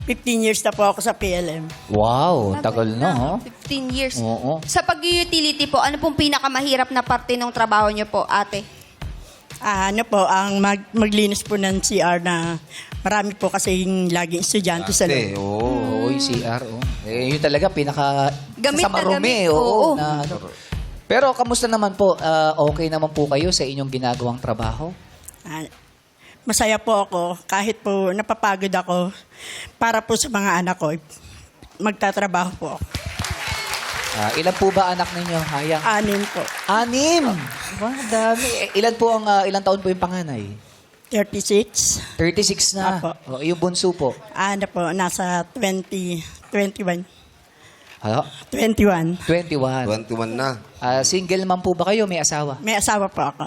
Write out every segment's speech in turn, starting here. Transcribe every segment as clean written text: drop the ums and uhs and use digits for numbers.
15 years na po ako sa PLM. Wow, tagal na, ha? 15 years. Oo. Sa pag-utility po, ano pong pinakamahirap na parte ng trabaho niyo po, ate? Ano po, ang maglinis po ng CR na marami po kasi yung laging estudyante sa loob. Oo, yung CR, oh. Eh, yun talaga, pinaka... Gamit sa na marumi, gamit. Oo. na, ano. Pero, kamusta naman po? Okay naman po kayo sa inyong ginagawang trabaho? Ah, masaya po ako kahit po napapagod ako para po sa mga anak ko. Magtatrabaho po ako. Ilan po ba anak ninyo, Hayang? 6 po. 6! Wow, dami. Ilan po ang, ilang taon po yung panganay? 36. 36 na. Apo. Oh, yung bunso po? Ano po, nasa 21. Ano? 21. 21. 21 na. Single man po ba kayo? May asawa? May asawa po ako.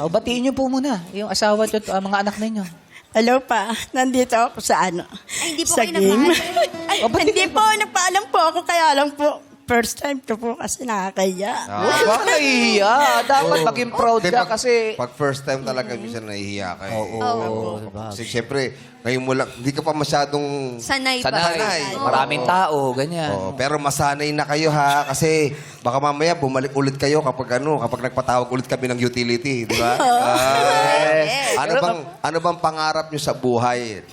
Batiin niyo po muna yung asawa at mga anak ninyo. Hello pa, nandito ako sa ano. Ay, hindi po sa kayo game. nagmahal. Ay, hindi po, nagpaalam po ako, kaya lang po, first time ko po kasi nakakaya. Huwag ka nahihiya. Dapat Oo. maging proud Hindi, ka pag- kasi... Pag first time talaga, minsan nahihiya ka. Oo. Diba? Kasi syempre, ngayon mo lang, hindi ka pa masyadong... Sanay pa. Sanay. Oo. Maraming tao, ganyan. Oo, pero masanay na kayo ha, kasi baka mamaya bumalik ulit kayo kapag nagpatawag ulit kami ng utility, di ba? Ano bang pangarap nyo sa buhay?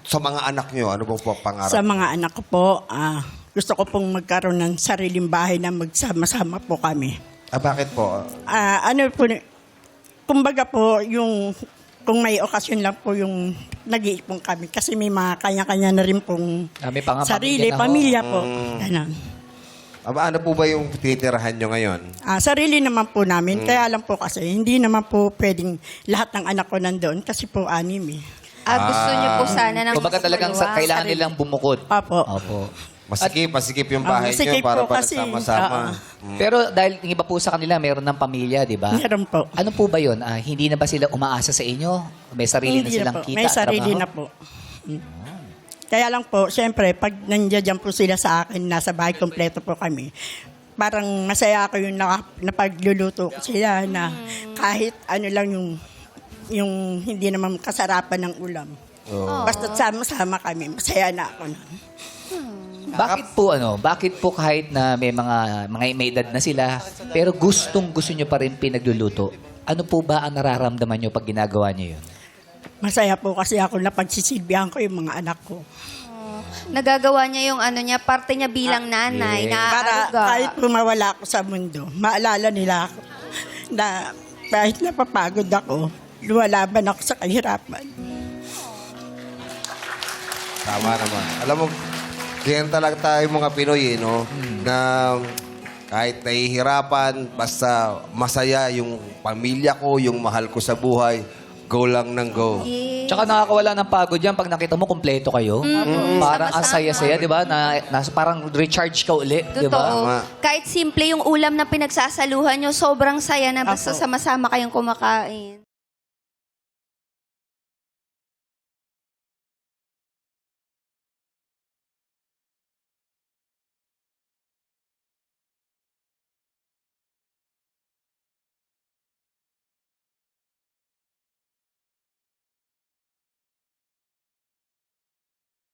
Sa mga anak nyo, ano bang pangarap? Sa mga anak ko po, gusto ko pong magkaroon ng sariling bahay na magsama-sama po kami. Bakit po? Ano po, kumbaga po, kung may okasyon lang po yung nag-iipon kami. Kasi may mga kanya-kanya na rin pong May sarili, pamilya po. Ganun. Ano po ba yung tinitirahan nyo ngayon? Sarili naman po namin. Kaya lang po kasi, hindi naman po pwedeng lahat ng anak ko nandoon kasi po 6 eh. Gusto niyo po sana ng Kumbaga talagang kailangan nilang bumukod. Opo. Opo. Masikip yung bahay nyo masikip para po kasi, nagsama-sama. Pero dahil yung iba po sa kanila, meron ng pamilya, di ba? Meron po. Ano po ba yun? Hindi na ba sila umaasa sa inyo? May sarili na Hindi silang po. kita, May sarili trabaho? na po. Kaya lang po, siyempre, pag nandiyan po sila sa akin, nasa bahay, kompleto po kami. Parang masaya ako yung napagluluto ko sila na kahit ano lang yung hindi naman kasarapan ng ulam. Basta sama-sama kami, masaya na ako nun. Bakit po kahit na may may edad na sila, pero gusto nyo pa rin pinagluluto? Ano po ba ang nararamdaman nyo pag ginagawa nyo yun? Masaya po kasi ako na pagsisilbihan ko yung mga anak ko. Nagagawa niya yung ano niya, parte niya bilang nanay, Para naaaruga. kahit mawala ako sa mundo, maalala nila ako na kahit napapagod ako, lumalaban ako sa kahirapan. Tama naman. Alam mo, ganyan talaga tayo mga Pinoy, no? Na kahit nahihirapan, basta masaya yung pamilya ko, yung mahal ko sa buhay, go lang ng go. Tsaka nakakawala ng pagod yan pag nakita mo kompleto kayo. Parang ang saya-saya, di ba? Parang recharge ka uli, di ba? Totoo. Tama. Kahit simple yung ulam na pinagsasaluhan nyo, sobrang saya na basta Apo. sama-sama kayong kumakain.